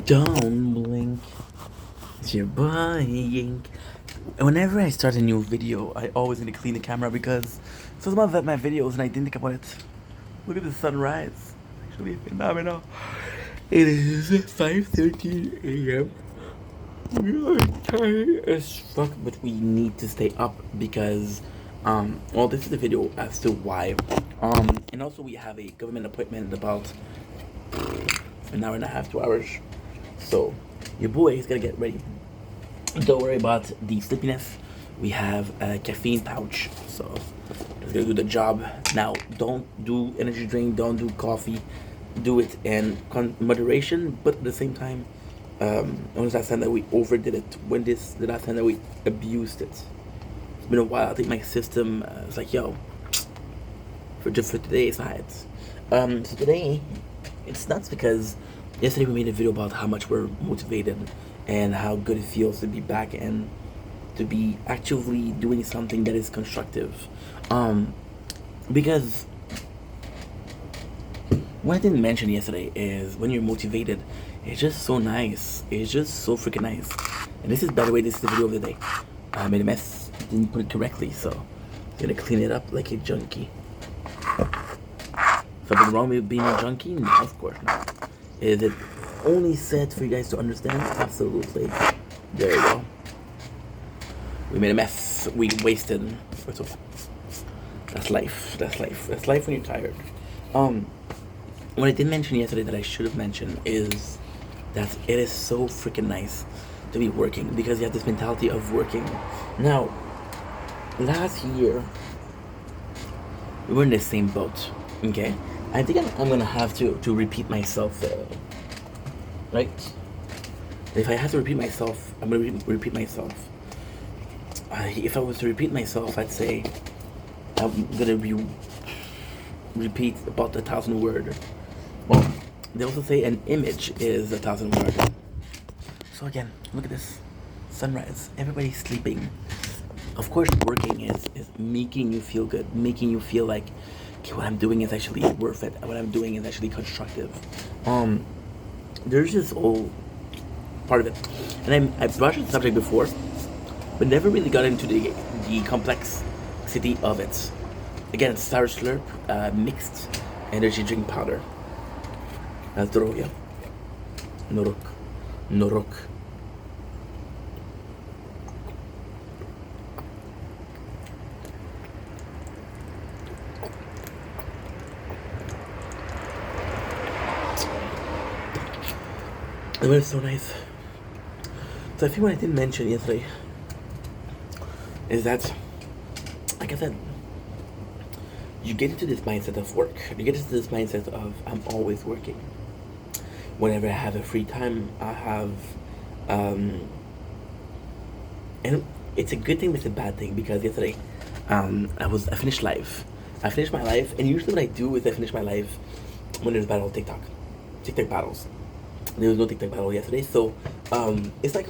Don't blink, it's your boy Yink. Whenever I start a new video, I always need to clean the camera because sometimes I my videos and I didn't think about it. Look at the sunrise. Actually phenomenal. It is 5:13 a.m. We are tired as fuck, but we need to stay up because well, this is the video as to why. And also we have a government appointment in about an hour and a half, 2 hours. So your boy is gonna get ready. Don't worry about the sleepiness. We have a caffeine pouch, so it's gonna do the job. Now, don't do energy drink, don't do coffee. Do it in moderation, but at the same time, when was the last time that we overdid it? When this the last time that we abused it? It's been a while. I think my system is like, yo, for today it's not. So today, it's nuts because yesterday we made a video about how much we're motivated and how good it feels to be back and to be actively doing something that is constructive. Because what I didn't mention yesterday is when you're motivated, it's just so nice. It's just so freaking nice. And this is, by the way, this is the video of the day. I made a mess, didn't put it correctly, so I'm gonna clean it up like a junkie. Something wrong with being a junkie? No, of course not. Is it only said for you guys to understand? Absolutely. There you go. We made a mess. We wasted. That's life. That's life. That's life when you're tired. What I didn't mention yesterday that I should have mentioned is that it is so freaking nice to be working because you have this mentality of working. Now, last year we were in the same boat. Okay, I think I'm gonna have to repeat myself. Right? If I have to repeat myself, I'm gonna repeat myself. If I was to repeat myself, I'd say I'm gonna repeat about 1,000 words. Well, they also say an image is 1,000 words. So again, look at this sunrise. Everybody's sleeping. Of course, working is making you feel good, making you feel like, okay, what I'm doing is actually worth it. What I'm doing is actually constructive. There's this whole part of it, and I brushed the subject before, but never really got into the complexity of it. Again, it's Sour Slurp mixed energy drink powder. Zdrowie. Norok. Norok. It was so nice. So I think what I didn't mention yesterday is that, like I said, you get into this mindset of work. You get into this mindset of I'm always working. Whenever I have a free time, I have, and it's a good thing, but it's a bad thing because yesterday, I finished live. I finished my live, and usually what I do is I finish my live when there's battle TikTok battles. There was no TikTok battle yesterday, so it's like,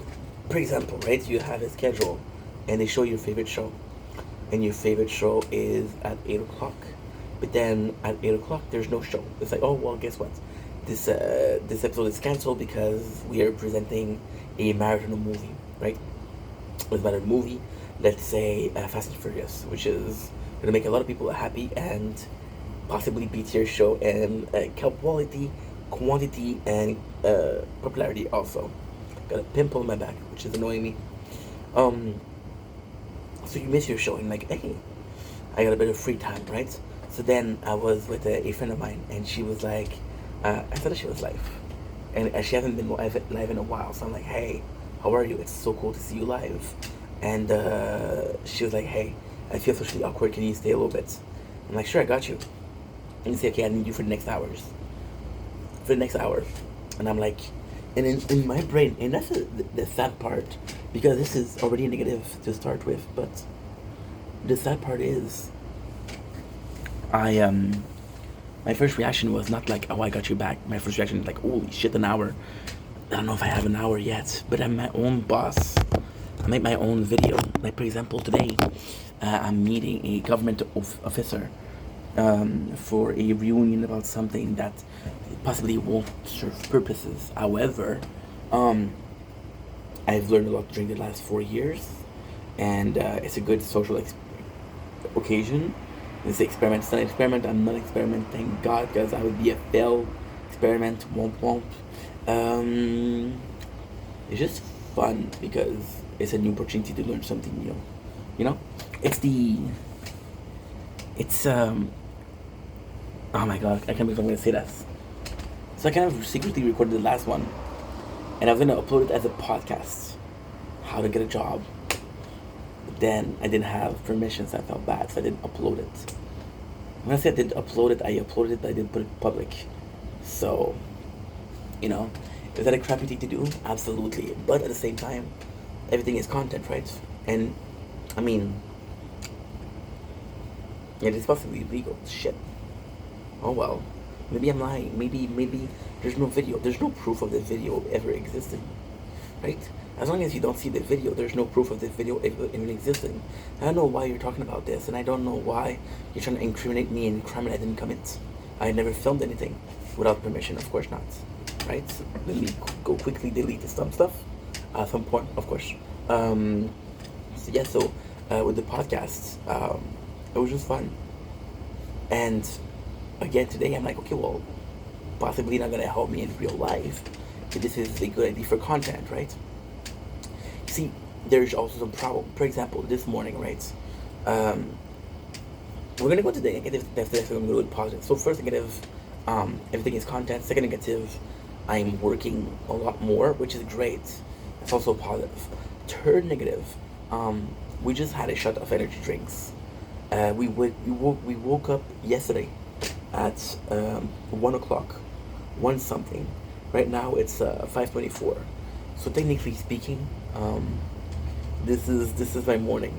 for example, right? You have a schedule, and they show your favorite show, and your favorite show is at 8 o'clock. But then at 8 o'clock, there's no show. It's like, oh well, guess what? This episode is canceled because we are presenting a marathon movie, right? It's about a movie, let's say Fast and Furious, which is gonna make a lot of people happy and possibly beat your show in quality, quantity, and popularity. Also, got a pimple on my back, which is annoying me. So you miss your show and like, hey, I got a bit of free time, right? So then I was with a friend of mine, and she was like, I thought she was live, and she hasn't been live in a while. So I'm like, hey, how are you? It's so cool to see you live. And she was like, hey, I feel socially awkward. Can you stay a little bit? I'm like, sure, I got you. And you say, okay, I need you for the next hours. For the next hour. And I'm like, and in my brain, and that's the sad part, because this is already negative to start with, but the sad part is, my first reaction was not like, oh, I got you back. My first reaction was like, holy shit, an hour. I don't know if I have an hour yet, but I'm my own boss. I make my own video. Like, for example, today, I'm meeting a government officer for a reunion about something that possibly won't serve purposes. However, Um, I've learned a lot during the last 4 years, and it's a good social occasion. It's an experiment. It's not an experiment. I'm not an experiment. Thank God, because I would be a failed experiment. Womp womp. Um, it's just fun because it's a new opportunity to learn something new. You know, it's the it's oh my God, I can't believe I'm gonna say that. So I kind of secretly recorded the last one, and I was gonna upload it as a podcast. How to get a job. But then I didn't have permission, so I felt bad, so I didn't upload it. When I say I didn't upload it, I uploaded it, but I didn't put it public. So, is that a crappy thing to do? Absolutely. But at the same time, everything is content, right? And I mean, it is possibly illegal. Shit. Oh well. Maybe I'm lying. Maybe there's no video. There's no proof of the video ever existing, right? As long as you don't see the video, there's no proof of the video even existing. I don't know why you're talking about this, and I don't know why you're trying to incriminate me in a crime that I didn't commit. I never filmed anything without permission, of course not, right? So let me go quickly delete some stuff at some point, of course. With the podcast, it was just fun. And again, today I'm like, okay, well, possibly not gonna help me in real life. But this is a good idea for content, right? See, there's also some problem. For example, this morning, right? We're gonna go to the negative. That's the next one. I'm gonna go to positive. So first negative, everything is content. Second negative, I'm working a lot more, which is great. That's also positive. Third negative, we just had a shot of energy drinks. We woke up yesterday at 1 o'clock, one something. Right now it's 5:24. So technically speaking, this is my morning.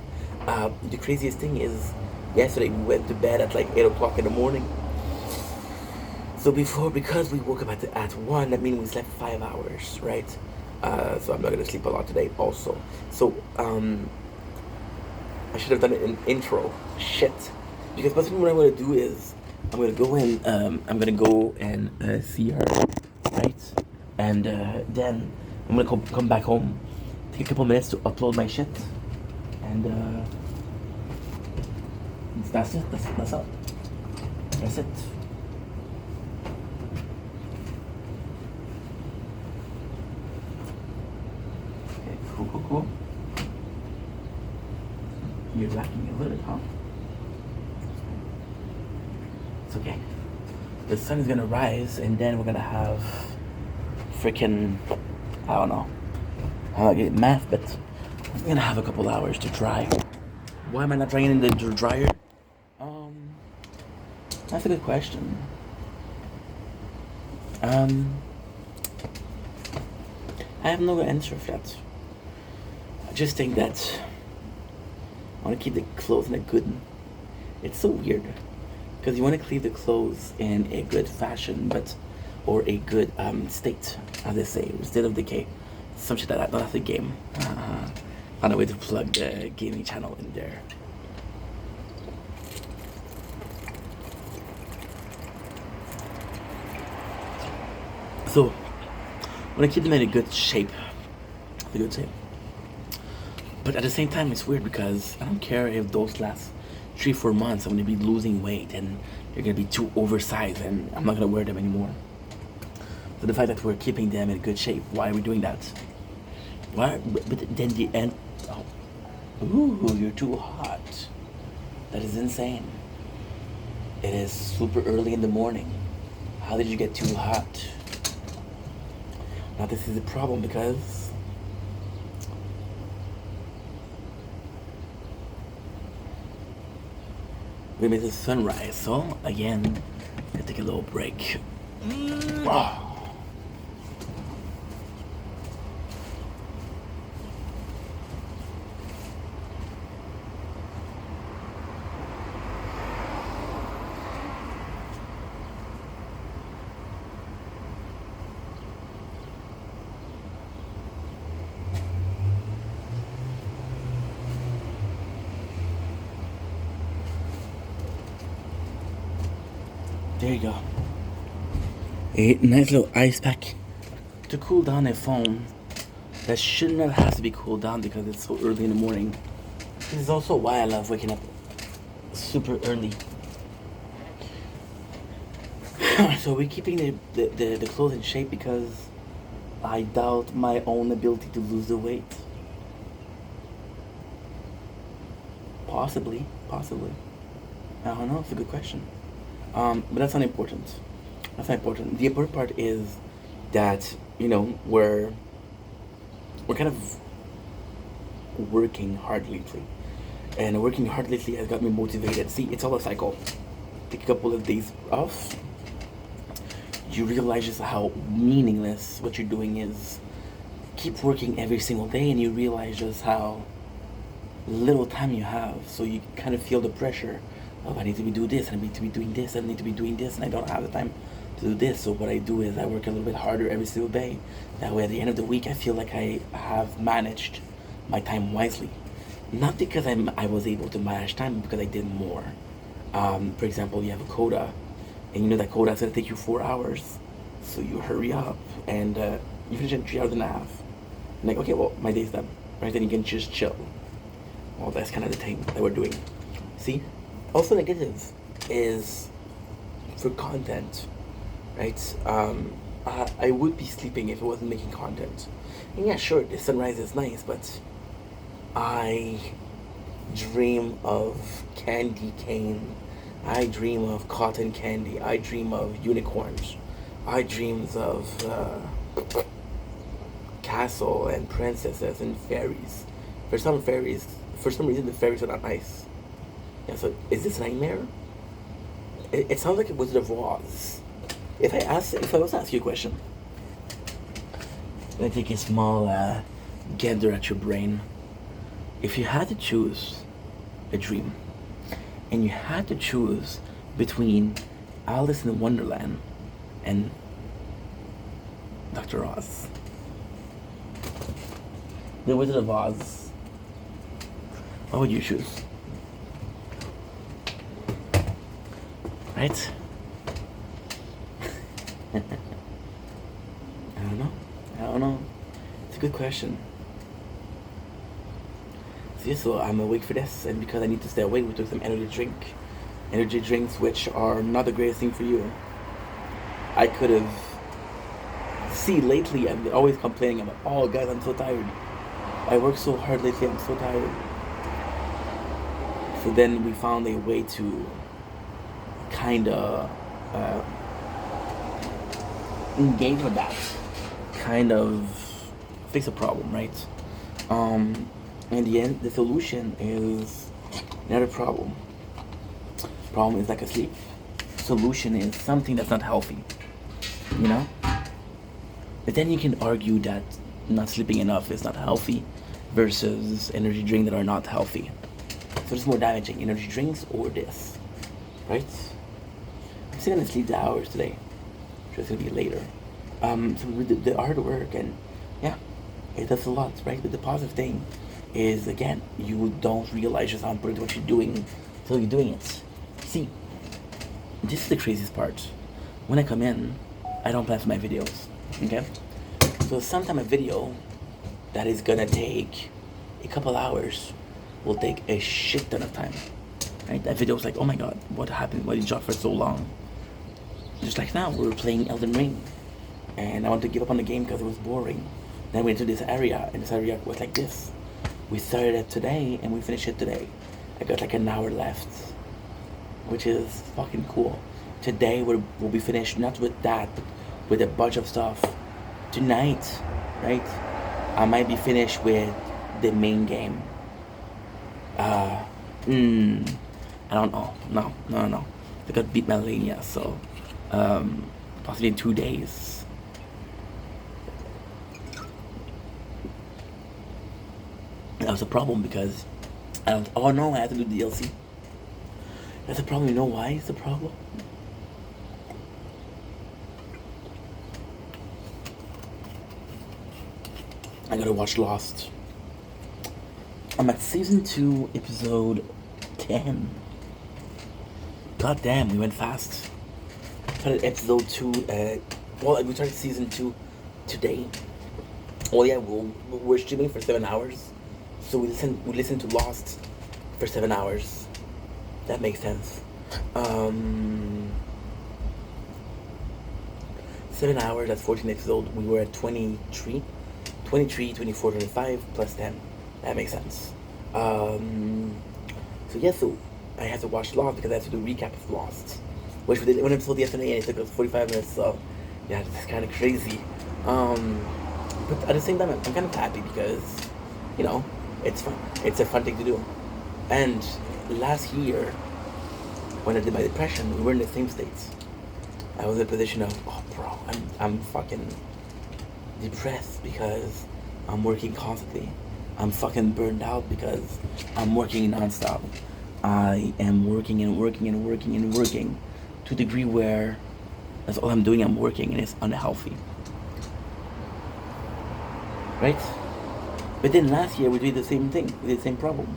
The craziest thing is, yesterday we went to bed at like 8 o'clock in the morning. So because we woke up at 1, that means we slept 5 hours, right? So I'm not gonna sleep a lot today also. So I should have done an intro. Shit. Because basically what I'm gonna do is I'm gonna go and see her, right? And then I'm gonna come back home, take a couple minutes to upload my shit, and that's it. That's all. That's it. Okay, cool. You're lacking a little bit, huh? It's okay. The sun is gonna rise, and then we're gonna have freaking, I don't know how I get math, but I'm gonna have a couple hours to dry. Why am I not drying it in the dryer? That's a good question. I have no answer for that. I just think that I want to keep the clothes in a good. It's so weird because you want to keep the clothes in a good fashion, or a good state, as they say, instead of decay. Some shit like that. That's the game. Found a way to plug the gaming channel in there. So, I want to keep them in a good shape. But at the same time, it's weird because I don't care if those last 3-4 months I'm going to be losing weight and they're going to be too oversized and I'm not going to wear them anymore. So the fact that we're keeping them in good shape, why are we doing that? Why? But then the end. Oh. Ooh, you're too hot. That is insane. It is super early in the morning. How did you get too hot? Now this is a problem because we made the sunrise. So again, I take a little break. Oh. There you go. A nice little ice pack to cool down a phone that should not have to be cooled down because it's so early in the morning. This is also why I love waking up super early. So we're keeping the clothes in shape because I doubt my own ability to lose the weight. Possibly. I don't know. It's a good question. But that's not important. The important part is that we're kind of working hard lately, and working hard lately has got me motivated. See, it's all a cycle. Take a couple of days off, you realize just how meaningless what you're doing is. Keep working every single day, and you realize just how little time you have. So you kind of feel the pressure of I need to be doing this, I need to be doing this, I need to be doing this, and I don't have the time to do this. So what I do is I work a little bit harder every single day. That way, at the end of the week, I feel like I have managed my time wisely. Not because I was able to manage time, but because I did more. For example, you have a quota, and you know that quota is going to take you 4 hours. So you hurry up, and you finish in 3 hours and a half. And like, okay, well, my day's done. Right, then you can just chill. Well, that's kind of the thing that we're doing. See? Also negative is for content, right? I would be sleeping if I wasn't making content. And yeah, sure, the sunrise is nice, but I dream of candy cane. I dream of cotton candy. I dream of unicorns. I dreams of castle and princesses and fairies. For some reason, the fairies are not nice. Yeah, so is this nightmare? It sounds like a Wizard of Oz. If I was to ask you a question, I'm gonna take a small gander at your brain. If you had to choose a dream, and you had to choose between Alice in Wonderland and Dr. Oz, the Wizard of Oz, what would you choose? Right? I don't know. It's a good question. See, so I'm awake for this, and because I need to stay awake, we took some energy drinks, which are not the greatest thing for you. I could have. See, lately I've been always complaining about, oh guys, I'm so tired. I work so hard lately, I'm so tired. So then we found a way to kinda engage with that, kind of fix a problem, right? In the end, the solution is not a problem. Problem is like a sleep. Solution is something that's not healthy, you know? But then you can argue that not sleeping enough is not healthy versus energy drinks that are not healthy. So it's more damaging, energy drinks or this, right? I'm still gonna sleep the hours today. So it's gonna be later. So with the hard work, and yeah, it does a lot, right? But the positive thing is, again, you don't realize just how important what you're doing until you're doing it. See, this is the craziest part. When I come in, I don't plan for my videos, okay? So sometimes a video that is gonna take a couple hours will take a shit ton of time, right? That video was like, oh my god, what happened? Why did you drop for so long? Just like now, we were playing Elden Ring, and I wanted to give up on the game because it was boring. Then we went to this area, and this area was like this. We started it today, and we finished it today. I got like an hour left, which is fucking cool. Today we'll be finished, not with that, but with a bunch of stuff. Tonight, right, I might be finished with the main game. I don't know. No. I got beat Malenia, so possibly in 2 days. That was a problem because I have to do DLC. That's a problem. You know why it's a problem? I gotta watch Lost. I'm at season 2, episode 10. God damn, we went fast. Started episode 2 we started season 2 today. Well, yeah, we're streaming for 7 hours, so we listen to Lost for 7 hours. That makes sense. Um, 7 hours. That's 14 episodes. We were at 23, 23, 24, 25 plus 10. That makes sense. Um, so yeah, so I had to watch Lost because I had to do a recap of Lost, which we did one episode yesterday, and it took us 45 minutes. So yeah, it's kind of crazy. Um, but at the same time, I'm kind of happy because, you know, it's fun. It's a fun thing to do. And last year, when I did my depression, we were in the same states. I was in a position of, oh, bro, I'm fucking depressed because I'm working constantly. I'm fucking burned out because I'm working nonstop. I am working and working and working and working to a degree where that's all I'm doing. I'm working and it's unhealthy. Right? But then last year we did the same thing. We did the same problem.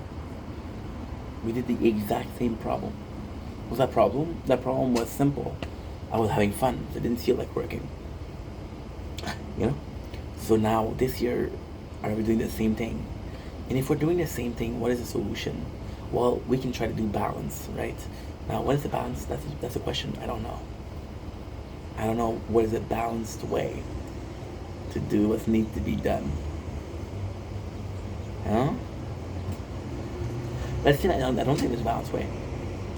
We did the exact same problem. What was that problem? That problem was simple. I was having fun. So I didn't feel like working. You know? So now this year, are we doing the same thing? And if we're doing the same thing, what is the solution? Well, we can try to do balance, right? Now, what is the balance? That's a question. I don't know. I don't know what is a balanced way to do what needs to be done. Huh? But still, I don't think there's a balanced way.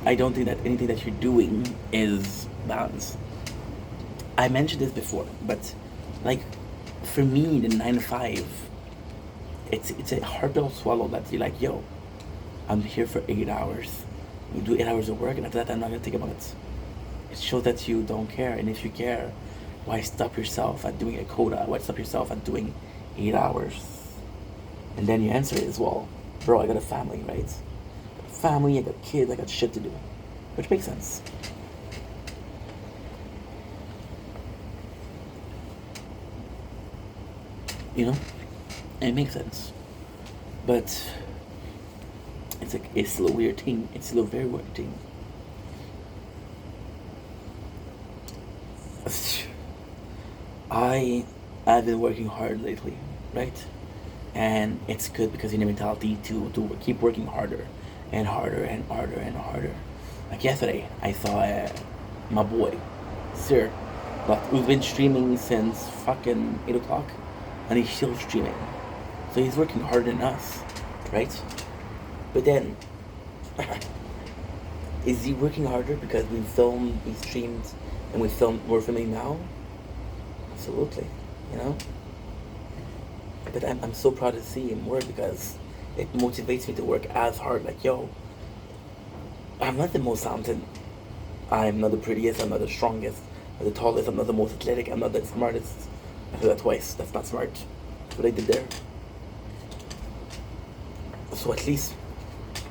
I don't think that anything that you're doing is balanced. I mentioned this before, but like for me, the 9 to 5, it's a hard pill to swallow that you're like, yo, I'm here for 8 hours. You do 8 hours of work, and after that, I'm not gonna think about it. It shows that you don't care, and if you care, why stop yourself at doing a quota? Why stop yourself at doing 8 hours? And then you answer it as well, bro. I got a family, right? Family, I got kids, I got shit to do, which makes sense. You know, and it makes sense, but it's still a weird thing. It's still a very weird thing. I I've been working hard lately, right? And it's good because you need mentality to keep working harder and harder and harder and harder. Like yesterday, I saw my boy, Sir, but who's been streaming since fucking 8 o'clock, and he's still streaming. So he's working harder than us, right? But then, is he working harder because we filmed, we streamed, and we're filming now? Absolutely, you know? But I'm so proud to see him work because it motivates me to work as hard. Like, yo, I'm not the most talented. I'm not the prettiest. I'm not the strongest. I'm not the tallest. I'm not the most athletic. I'm not the smartest. I said that twice. That's not smart. That's what I did there. So at least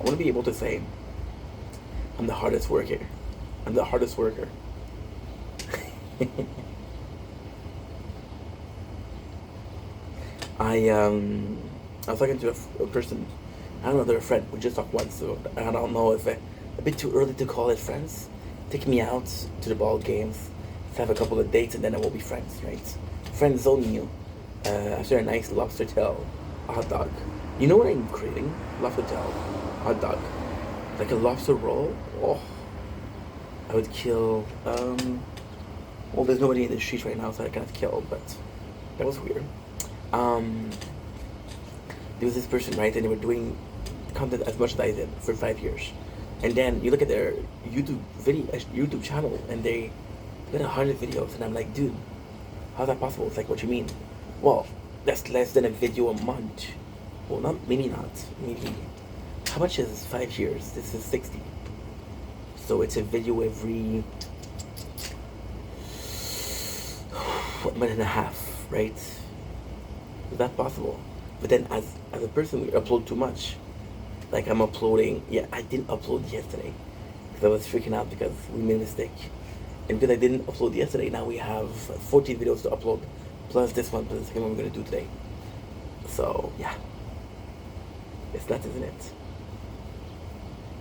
I want to be able to say I'm the hardest worker. I'm the hardest worker. I was talking to a person. I don't know, they're a friend. We just talked once, so I don't know if a bit too early to call it friends. Take me out to the ball games, let's have a couple of dates, and then I will be friends, right? Friend zoning you after a nice lobster tail hot dog. You know what I'm craving? Lobster tail hot dog, like a lobster roll. Oh, I would kill. Well, there's nobody in the streets right now, so I cannot kill. But that was weird. Um, there was this person, right, and they were doing content as much as I did for 5 years, and then you look at their YouTube channel, and they got 100 videos, and I'm like, dude, how's that possible? It's like, what you mean? Well, that's less than a video a month. Well, maybe not. Maybe. How much is 5 years? This is 60. So it's a video every what, month and a half, right? Is that possible? But then as a person, we upload too much. Like I'm uploading. Yeah, I didn't upload yesterday because I was freaking out because we made a mistake. And because I didn't upload yesterday, now we have 14 videos to upload, plus this one, plus the second one we're gonna do today. So yeah, it's nuts, isn't it?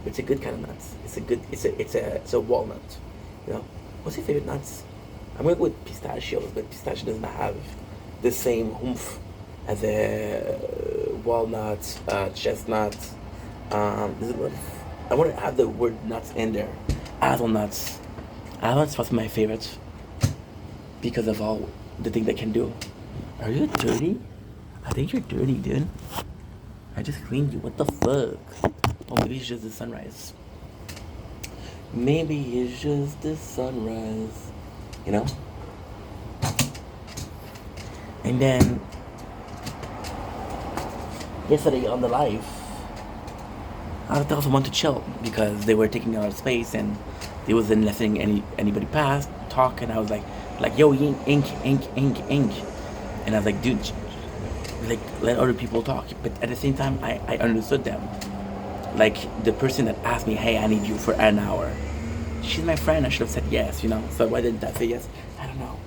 It's a good kind of nuts. It's a walnut. You know, what's your favorite nuts? I'm gonna go with pistachios, but pistachio doesn't have the same oomph as a walnut, chestnut. There's a lot of, I want to add the word nuts in there. Hazelnuts. Hazelnuts was my favorite because of all the thing they can do. Are you dirty? I think you're dirty, dude. I just cleaned you. What the fuck? Oh, maybe it's just the sunrise. Maybe it's just the sunrise. You know? And then yesterday on the live, I also want to chill because they were taking a lot of space and they wasn't letting anybody pass, talk, and I was like yo, ink. And I was like, dude, like let other people talk. But at the same time, I understood them. Like the person that asked me, hey, I need you for an hour. She's my friend. I should have said yes, you know. So why didn't I say yes? I don't know.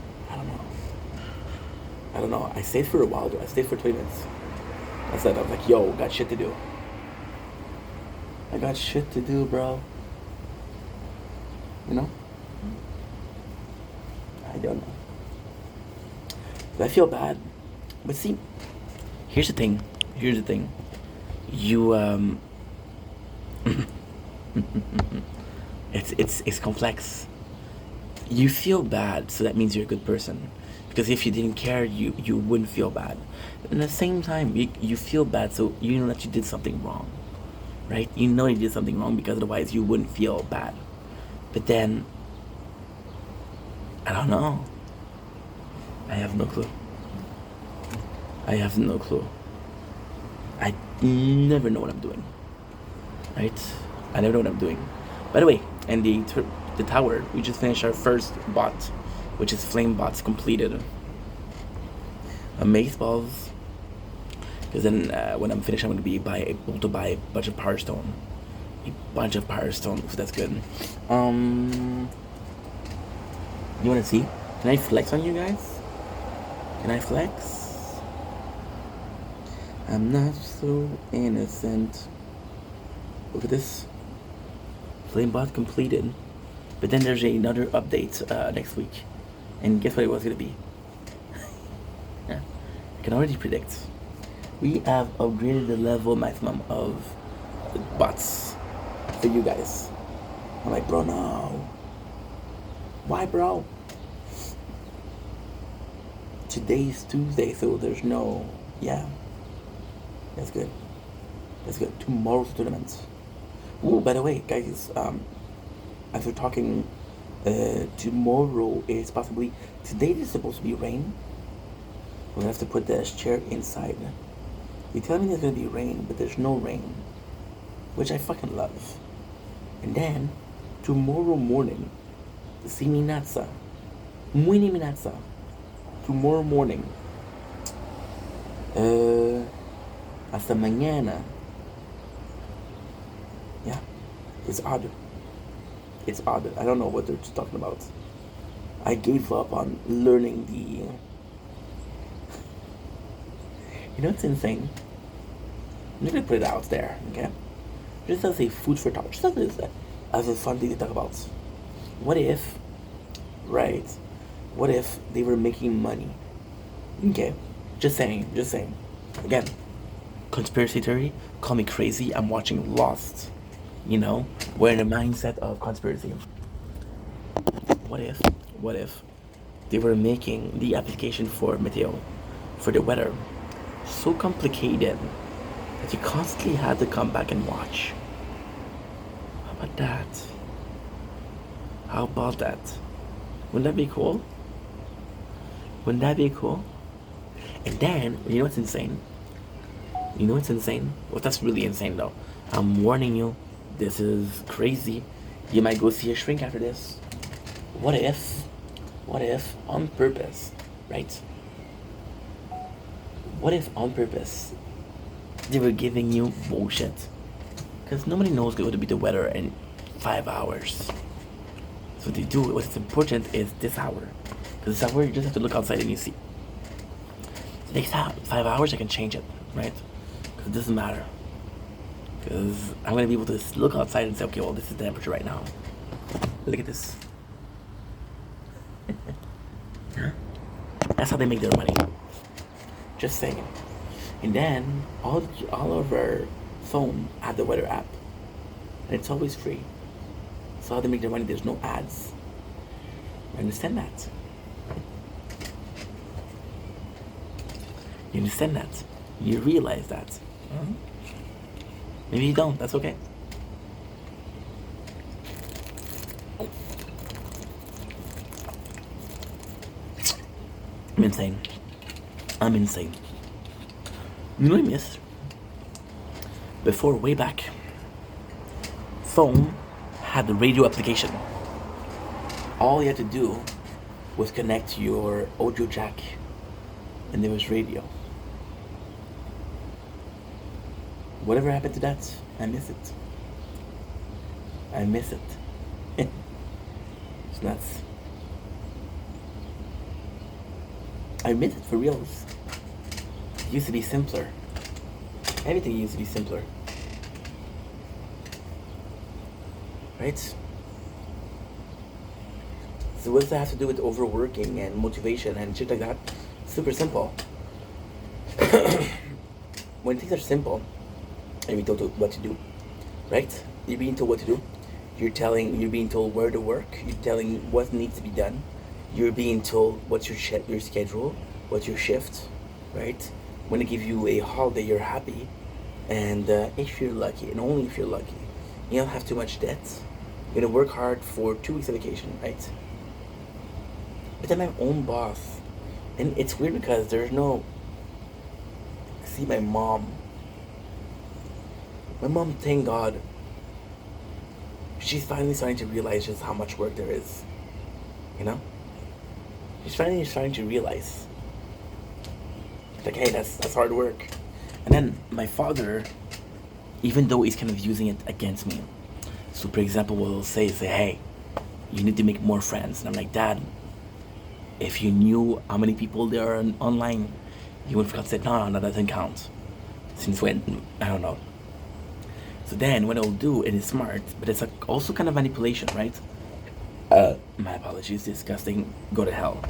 I stayed for a while though. I stayed for 20 minutes. I was like, yo, got shit to do. I got shit to do, bro. You know? I don't know. But I feel bad. But see, here's the thing. You it's complex. You feel bad, so that means you're a good person. Because if you didn't care, you wouldn't feel bad. But at the same time, you feel bad, so you know that you did something wrong, right? You know you did something wrong because otherwise you wouldn't feel bad. But then, I don't know. I have no clue. I never know what I'm doing, right? I never know what I'm doing. By the way, and the tower, we just finished our first bot, which is flame bots completed. Mace balls, because then when I'm finished, I'm going to be able to buy a bunch of power stone. So that's good. You want to see? Can I flex on you guys? Can I flex? I'm not so innocent. Look at this. Flamebot completed. But then there's another update next week. And guess what it was going to be? Yeah, I can already predict. We have upgraded the level maximum of bots for you guys. I'm like, bro, no. Why, bro? Today's Tuesday, so there's no... Yeah. That's good. Tomorrow's tournament. Ooh, by the way, guys, as we're talking, tomorrow is possibly... Today is supposed to be rain. We're gonna have to put this chair inside. They tell me there's gonna be rain, but there's no rain. Which I fucking love. And then, tomorrow morning, Simi Natsa. Mwini Minatsa. Tomorrow morning. Hasta mañana. Yeah. It's odd. I don't know what they're talking about. I gave up on learning the... You know what's insane? I'm gonna put it out there, okay? Just as a food for thought. Just as a fun thing to talk about. What if, right? What if they were making money? Okay. Just saying. Again, conspiracy theory, call me crazy. I'm watching Lost. You know? We're in a mindset of conspiracy. What if they were making the application for Meteo, for the weather, so complicated that you constantly had to come back and watch? How about that? Wouldn't that be cool? And then, you know what's insane? Well, that's really insane though. I'm warning you, this is crazy. You might go see a shrink after this. What if on purpose, right? What if on purpose they were giving you bullshit? Because nobody knows what to be the weather in 5 hours. So they do, what's important is this hour. Because this hour you just have to look outside and you see. The next 5 hours I can change it, right? Because it doesn't matter. Because I'm going to be able to look outside and say, okay, well, this is the temperature right now. Look at this. That's how they make their money. Just saying. And then all of our phone had the weather app, and it's always free. So how they make their money? There's no ads. You understand that? You understand that? You realize that? Maybe you don't. That's okay. I'm insane. I'm insane. You know what I missed? Before, way back, phone had the radio application. All you had to do was connect your audio jack, and there was radio. Whatever happened to that? I miss it. I miss it. It's nuts. I miss it for reals. It used to be simpler. Everything used to be simpler. Right? So what does that have to do with overworking and motivation and shit like that? Super simple. When things are simple, and we don't know what to do, right? You're being told what to do. You're being told where to work. You're telling what needs to be done. You're being told what's your schedule, what's your shift, right? When they give you a holiday, you're happy, and if you're lucky, and only if you're lucky, you don't have too much debt. You're gonna work hard for 2 weeks of vacation, right? But I'm my own boss, and it's weird because there's no. See, my mom, thank God, she's finally starting to realize just how much work there is. You know? She's finally starting to realize. Like, hey, that's hard work. And then my father, even though he's kind of using it against me. So, for example, what he'll say, hey, you need to make more friends. And I'm like, Dad, if you knew how many people there are online, you would have said, no, that doesn't count. Since when? I don't know. So then what I'll do, and it's smart, but it's also kind of manipulation, right? My apologies, disgusting, go to hell.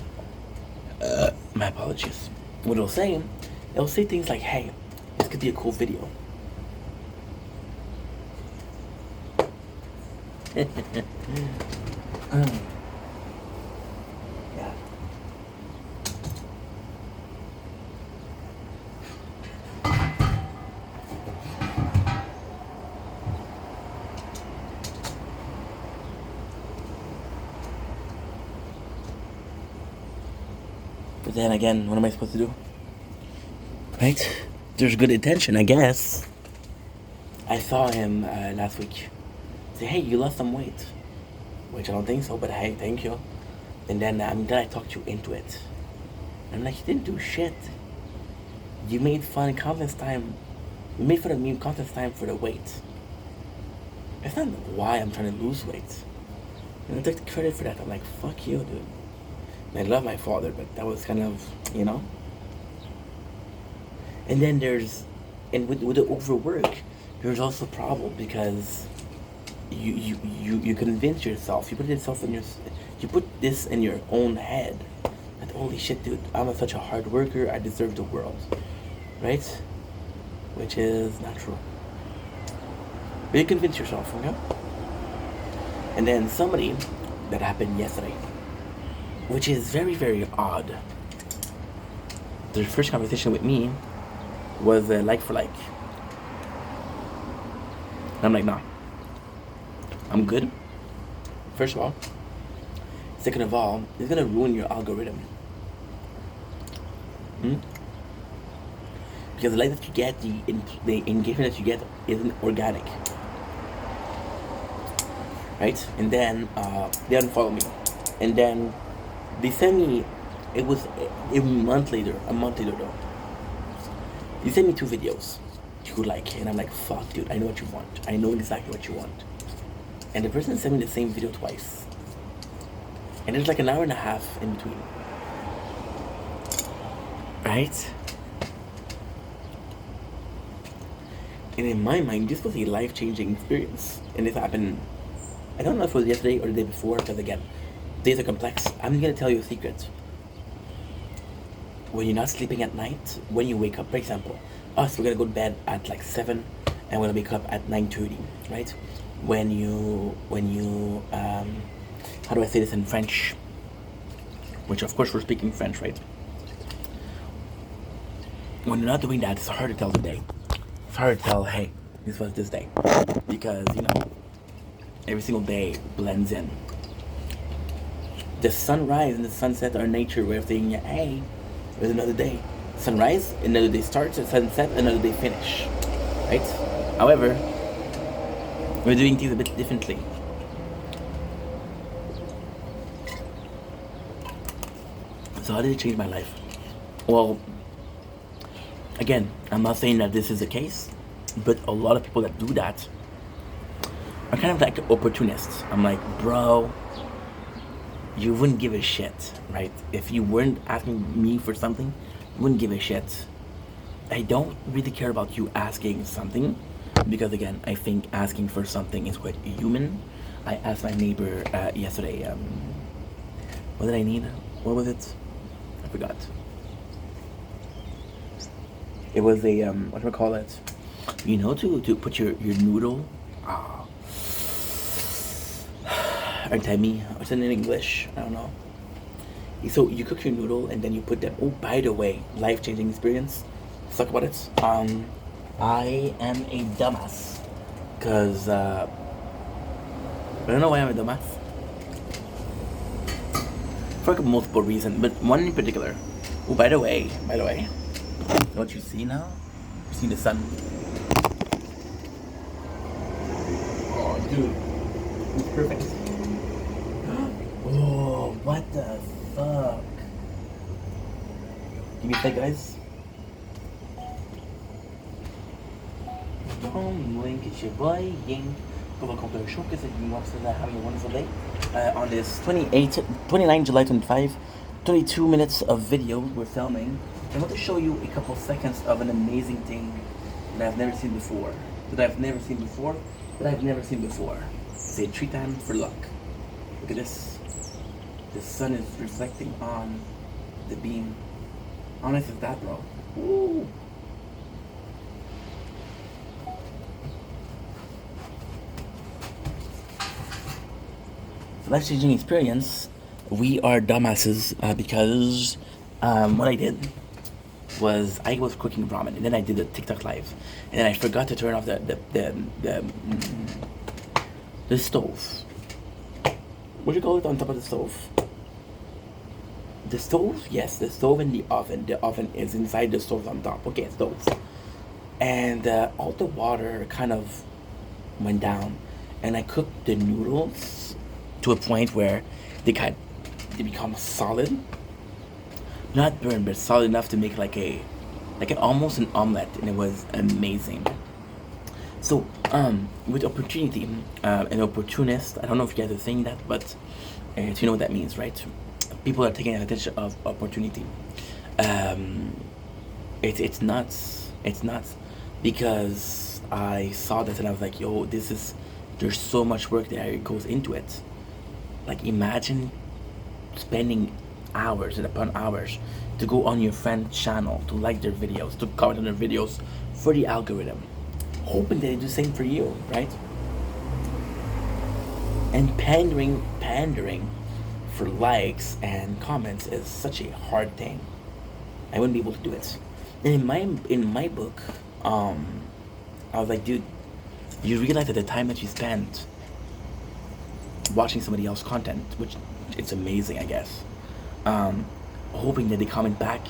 My apologies. What it'll say things like, hey, this could be a cool video. Yeah. But then again, what am I supposed to do? Right? There's good intention, I guess. I saw him last week. Say, hey, you lost some weight. Which I don't think so, but hey, thank you. And then I talked you into it. I'm like, you didn't do shit. You made fun of conference time. You made fun of me conference time for the weight. It's not why I'm trying to lose weight. And I took the credit for that. I'm like, fuck you, dude. I love my father, but that was kind of, you know. And then with the overwork, there's also a problem because you convince yourself, you put this in your own head that holy shit, dude, I'm such a hard worker, I deserve the world, right? Which is not true. But you convince yourself, okay? And then that happened yesterday, which is very, very odd. The first conversation with me was like for like. I'm like, nah, I'm good. First of all. Second of all, it's gonna ruin your algorithm. Because the light that you get, the engagement that you get isn't organic. Right? And then they unfollow me. And then they send me, it was a month later though. They sent me 2 videos you like, and I'm like, fuck dude, I know what you want. I know exactly what you want. And the person sent me the same video twice. And there's like an hour and a half in between. Right? And in my mind, this was a life-changing experience. And this happened, I don't know if it was yesterday or the day before, because again, days are complex. I'm gonna tell you a secret. when you're not sleeping at night, when you wake up, for example, us, we're gonna go to bed at like 7 and we're gonna wake up at 9:30, right? When you how do I say this in French? Which of course we're speaking French, right? When you're not doing that, it's hard to tell the day. It's hard to tell, hey, this was this day. Because, every single day blends in. The sunrise and the sunset are nature way of saying, hey, there's another day. Sunrise, another day starts, and sunset, another day finish. Right? However, we're doing things a bit differently. So how did it change my life? Well, again, I'm not saying that this is the case, but a lot of people that do that are kind of like opportunists. I'm like, bro, you wouldn't give a shit, right? If you weren't asking me for something, you wouldn't give a shit. I don't really care about you asking something, because again, I think asking for something is quite human. I asked my neighbor yesterday, what did I need? What was it? I forgot. It was a, what do I call it? To put your noodle. Artemi, what's it in English? I don't know. So you cook your noodle and then you put them. Oh, by the way, life-changing experience. Let's talk about it. I am a dumbass. Because, I don't know why I'm a dumbass. For like multiple reasons, but one in particular. Oh, by the way, what you see now? You see the sun? Oh, dude, it's perfect. Oh, what the fuck? Give me a sec, guys. Link it's your boy Ying. Pour conclure le show, que c'est you having a wonderful day. On this 29 July 25, 22 minutes of video we're filming. I want to show you a couple seconds of an amazing thing that I've never seen before. It's a tree time for luck. Look at this. The sun is reflecting on the beam. How nice is that, bro? Woo! Life-changing experience. We are dumbasses because what I did was I was cooking ramen and then I did a TikTok live and then I forgot to turn off the stove. What do you call it on top of the stove? The stove? Yes, the stove and the oven. The oven is inside the stove on top. Okay, stoves. And all the water kind of went down and I cooked the noodles to a point where they become solid, not burned, but solid enough to make like almost an omelet, and it was amazing. So, with opportunity, an opportunist, I don't know if you guys are saying that, but you know what that means, right? People are taking advantage of opportunity. It's nuts. It's nuts because I saw that and I was like, yo, there's so much work that goes into it. Like, imagine spending hours and upon hours to go on your friend's channel, to like their videos, to comment on their videos for the algorithm, hoping that they do the same for you, right? And pandering for likes and comments is such a hard thing. I wouldn't be able to do it. And in my book, I was like, dude, you realize that the time that you spend watching somebody else's content, which it's amazing, I guess, hoping that they comment back,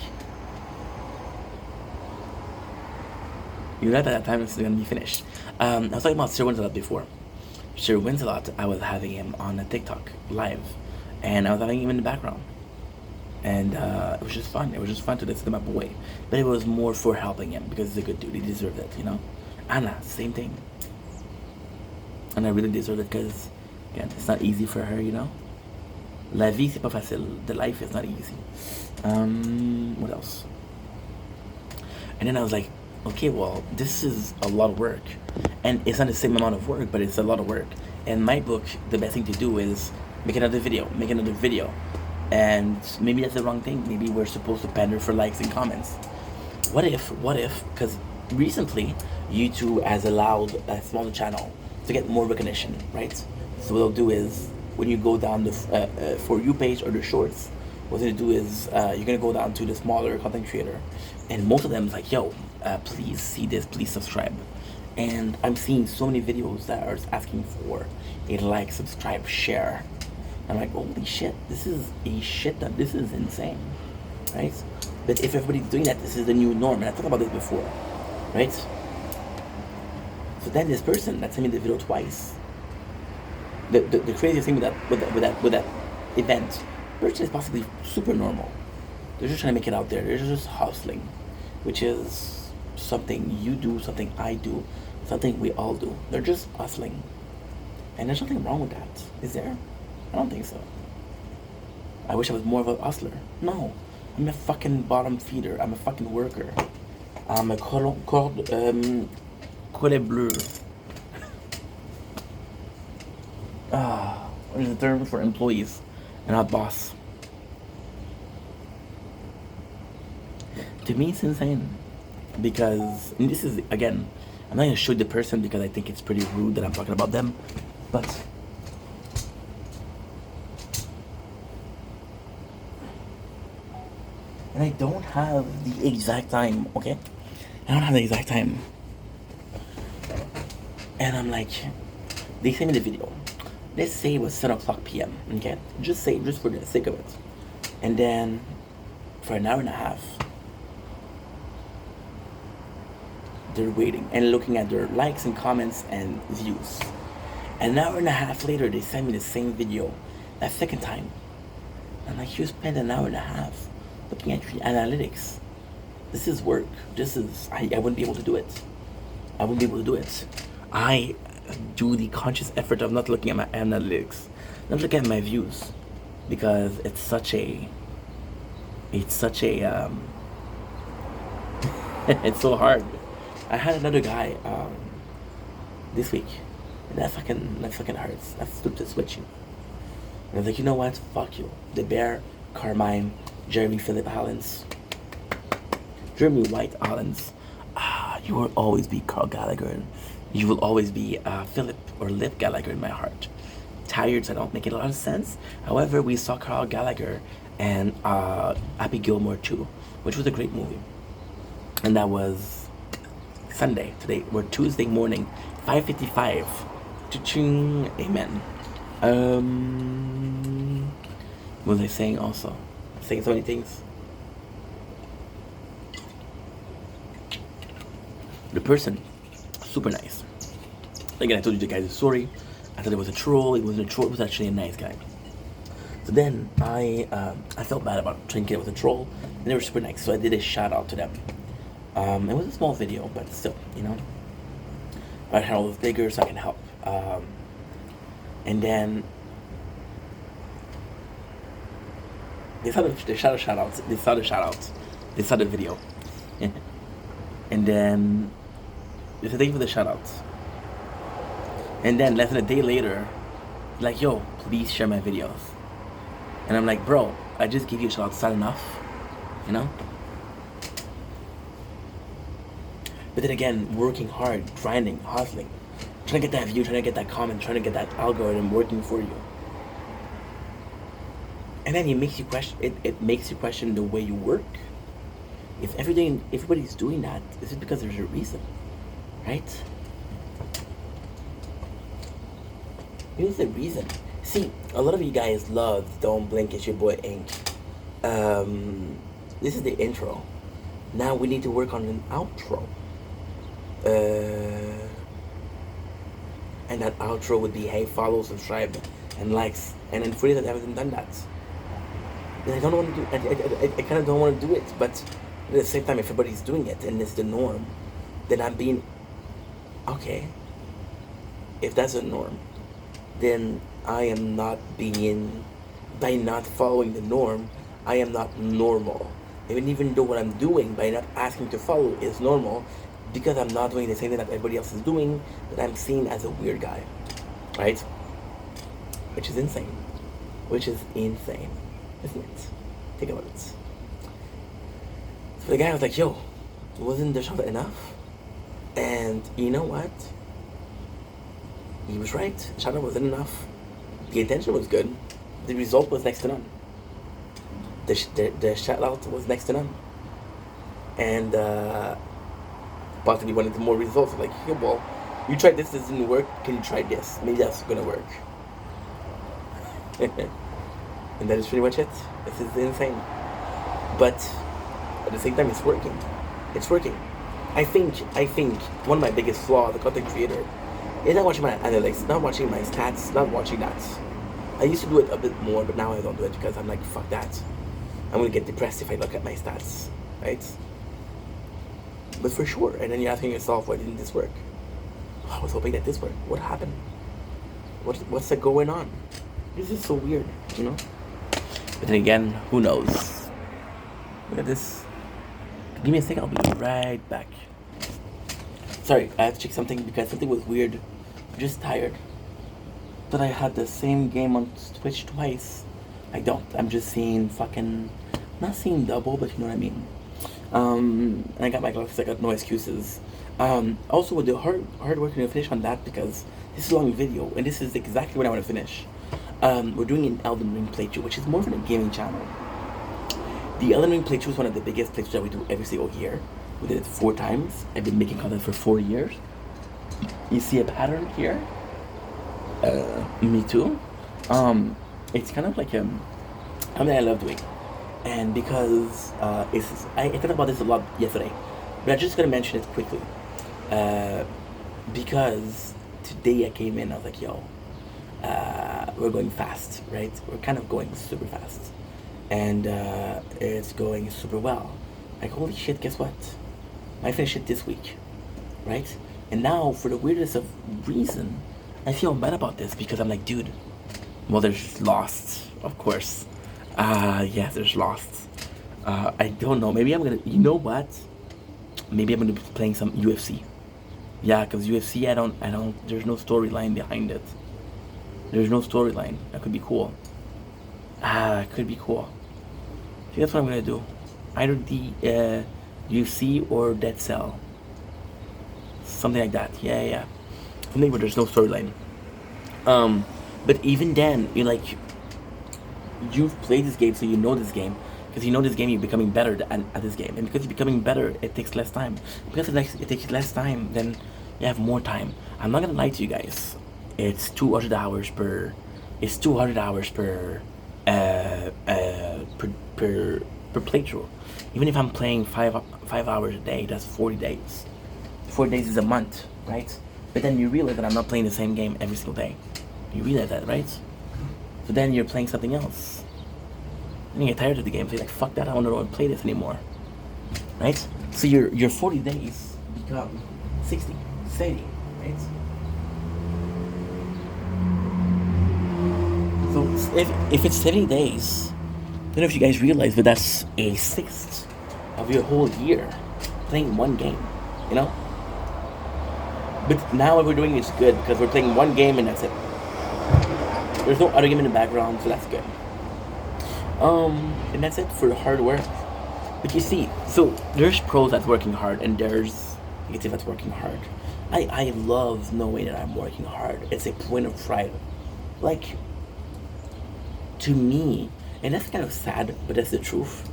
you know that time is gonna be finished. I was talking about Sir Winslow before. Sir Winslow, I was having him on a TikTok live, and I was having him in the background, and it was just fun. It was just fun to listen to my boy, but it was more for helping him because he's a good dude. He deserved it, you know. Anna, same thing, and I really deserved it because, again, it's not easy for her, you know. La vie c'est pas facile. The life is not easy. What else? And then I was like, okay, well, this is a lot of work, and it's not the same amount of work, but it's a lot of work. In my book, the best thing to do is make another video, And maybe that's the wrong thing. Maybe we're supposed to pander for likes and comments. What if, because recently YouTube has allowed a smaller channel to get more recognition, right? So what they'll do is, when you go down the For You page or the shorts, what they'll do is you're gonna go down to the smaller content creator, and most of them is like, yo, please see this, please subscribe. And I'm seeing so many videos that are asking for a like, subscribe, share. I'm like, holy shit, this is a shit ton. This is insane, right? But if everybody's doing that, this is the new norm. And I talked about this before, right? So then this person that sent me the video twice. The craziest thing with that event, the person is possibly super normal. They're just trying to make it out there. They're just hustling, which is something you do, something I do, something we all do. They're just hustling, and there's nothing wrong with that, is there? I don't think so. I wish I was more of a hustler. No, I'm a fucking bottom feeder. I'm a fucking worker. I'm a cordon bleu. What is the term for employees and not boss? To me, it's insane. Because, and this is, again, I'm not going to show the person because I think it's pretty rude that I'm talking about them. But and I don't have the exact time, okay? I don't have the exact time. And I'm like, they sent me the video. Let's say it was 7 o'clock p.m., okay? Just for the sake of it. And then, for an hour and a half, they're waiting and looking at their likes and comments and views. An hour and a half later, they send me the same video, that second time. I'm like, you spent an hour and a half looking at your analytics. This is work. I wouldn't be able to do it. I do the conscious effort of not looking at my analytics, not looking at my views, because it's such a it's so hard. I had another guy this week, and that fucking hurts. That's stupid to switch you. And I was like, you know what? Fuck you. The Bear, Carmine, Jeremy Philip Hollins, Jeremy White Hollins. You will always be Carl Gallagher. You will always be Philip or Lip Gallagher in my heart. Tired, so I don't make it a lot of sense. However, we saw Carl Gallagher and Happy Gilmore 2, which was a great movie. And that was Sunday. Today, we're Tuesday morning, 5:55. Cha-ching. Amen. What was I saying also? Saying so many things. The person, super nice. Again, I told you the guy's story. I thought it was a troll. It wasn't a troll. It was actually a nice guy. So then I felt bad about thinking it was a troll, and they were super nice. So I did a shout out to them. It was a small video, but still, you know. My channel was bigger, so I can help. And then they saw the shout outs. They saw the shout outs. They saw the video. And then they said, thank you for the shout outs. And then less than a day later, like, yo, please share my videos. And I'm like, bro, I just gave you a shout out. Is that enough? You know? But then again, working hard, grinding, hustling, trying to get that view, trying to get that comment, trying to get that algorithm working for you. And then it makes you question. It makes you question the way you work. If everybody's doing that, is it because there's a reason, right? Here's the reason. See, a lot of you guys love Don't Blink, It's Your Boy Ink. This is the intro. Now we need to work on an outro. And that outro would be, hey, follow, subscribe, and likes. And then for you that haven't done that, and I don't want to do. I kind of don't want to do it, but at the same time, if everybody's doing it and it's the norm, then I'm being okay. If that's a norm, then I am not being, by not following the norm, I am not normal. Even though what I'm doing by not asking to follow is normal, because I'm not doing the same thing that everybody else is doing, that I'm seen as a weird guy, right? Which is insane. isn't it? Think about it. So the guy was like, yo, wasn't the shot enough? And you know what? He was right. The shot wasn't enough. The intention was good. The result was next to none. The shout out was next to none. And possibly wanted more results. Like, hey, well, you tried this didn't work. Can you try this? Maybe that's gonna work. And that is pretty much it. This is insane. But at the same time, it's working. It's working. I think one of my biggest flaws as a content creator is not watching my analytics, not watching my stats, not watching that. I used to do it a bit more, but now I don't do it because I'm like, fuck that. I'm gonna get depressed if I look at my stats, right? But for sure, and then you're asking yourself, why didn't this work? I was hoping that this worked. What happened? What's going on? This is so weird, you know? But then again, who knows? Look at this. Give me a second, I'll be right back. Sorry, I have to check something because something was weird. I'm just tired. That I had the same game on Twitch twice. I don't. I'm just seeing fucking... Not seeing double, but you know what I mean. And I got my glasses, I got no excuses. Also, with the hard work, I'm gonna finish on that because this is a long video, and this is exactly what I want to finish. We're doing an Elden Ring playthrough, which is more of a gaming channel. The Elden Ring playthrough is one of the biggest playthroughs that we do every single year. We did it 4 times. I've been making content for 4 years. You see a pattern here? Me too. It's kind of like something I love doing. And because I thought about this a lot yesterday, but I'm just gonna mention it quickly. Because today I came in, I was like, yo, we're going fast, right? We're kind of going super fast. And it's going super well. Like, holy shit, guess what? I finished it this week, right? And now, for the weirdest of reason, I feel bad about this because I'm like, dude, well, there's Lost, of course. Yeah, there's Lost. I don't know. Maybe I'm gonna, you know what? Maybe I'm gonna be playing some UFC. Yeah, because UFC, I don't, there's no storyline behind it. There's no storyline. That could be cool. It could be cool. See, that's what I'm gonna do. Either the UFC or Dead Cell. Something like that. Yeah. Something where there's no storyline. But even then, you've played this game, so you know this game. Because you know this game, you're becoming better at this game. And because you're becoming better, it takes less time. Because it takes less time, then you have more time. I'm not gonna lie to you guys. It's 200 hours per... It's 200 hours per playthrough. Even if I'm playing 5 hours a day, that's 40 days. 40 days is a month, right? But then you realize that I'm not playing the same game every single day. You realize that, right? So then you're playing something else. And you get tired of the game, so you're like, fuck that, I don't want to play this anymore. Right? So your 40 days become 60, 70, right? So if it's 70 days, I don't know if you guys realize, but that's a 1/6 of your whole year playing one game, you know? But now what we're doing is good because we're playing one game and that's it. There's no other game in the background, so that's good. And that's it for hard work. But you see, so there's pros that's working hard and there's negative that's working hard. I love knowing that I'm working hard. It's a point of pride. Like, to me, and that's kind of sad, but that's the truth.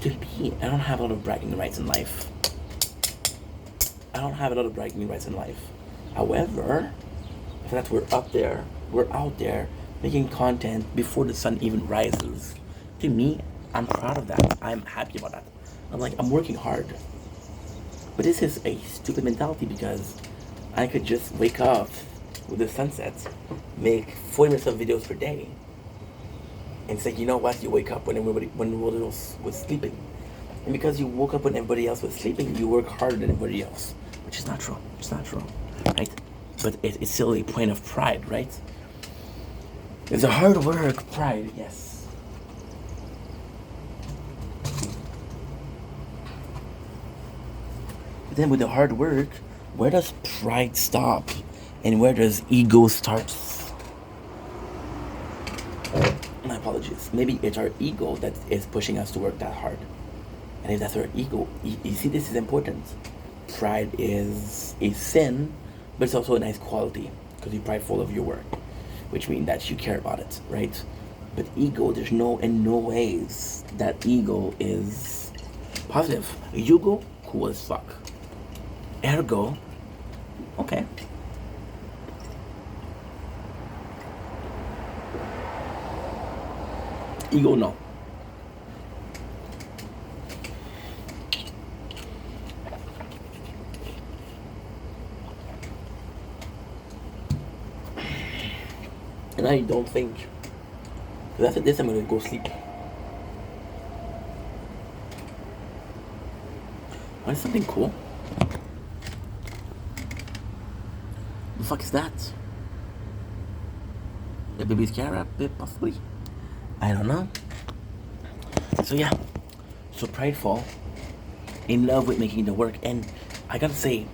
To me, I don't have a lot of bragging rights in life. However, the fact that we're out there making content before the sun even rises. To me, I'm proud of that. I'm happy about that. I'm like, I'm working hard. But this is a stupid mentality because I could just wake up with the sunset, make 40 minutes of videos per day, and say, you know what, you wake up when everybody else was sleeping. And because you woke up when everybody else was sleeping, you work harder than everybody else. Which is not true. It's not true. Right? But it's still a point of pride, right? It's a hard work, pride, yes. But then with the hard work, where does pride stop? And where does ego start? My apologies. subconscious. Maybe it's our ego that is pushing us to work that hard. And if that's our ego, you see, this is important. Pride is a sin, but it's also a nice quality because you're prideful of your work, which means that you care about it, right? But ego, there's in no ways that ego is positive. Ego, cool as fuck. Ergo, okay. Ego, no. And I don't think. Because after this, I'm gonna go sleep. What is something cool? The fuck is that? The baby's carrot, possibly? I don't know. So yeah, so prideful, in love with making the work, and I gotta say,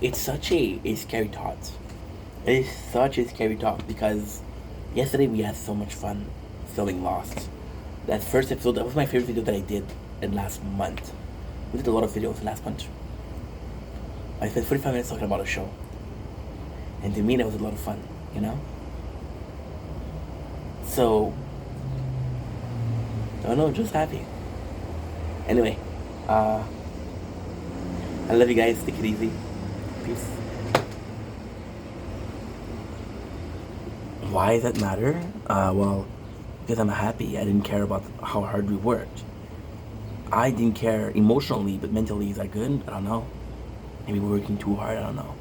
it's such a scary thought. It is such a scary thought because yesterday we had so much fun filming Lost. That first episode, that was my favorite video that I did in last month. We did a lot of videos last month. I spent 45 minutes talking about a show. And to me, that was a lot of fun, you know? So, I don't know, just happy. Anyway, I love you guys. Take it easy. Peace. Why does that matter? Well, because I'm happy. I didn't care about how hard we worked. I didn't care emotionally, but mentally, is that good? I don't know. Maybe we're working too hard. I don't know.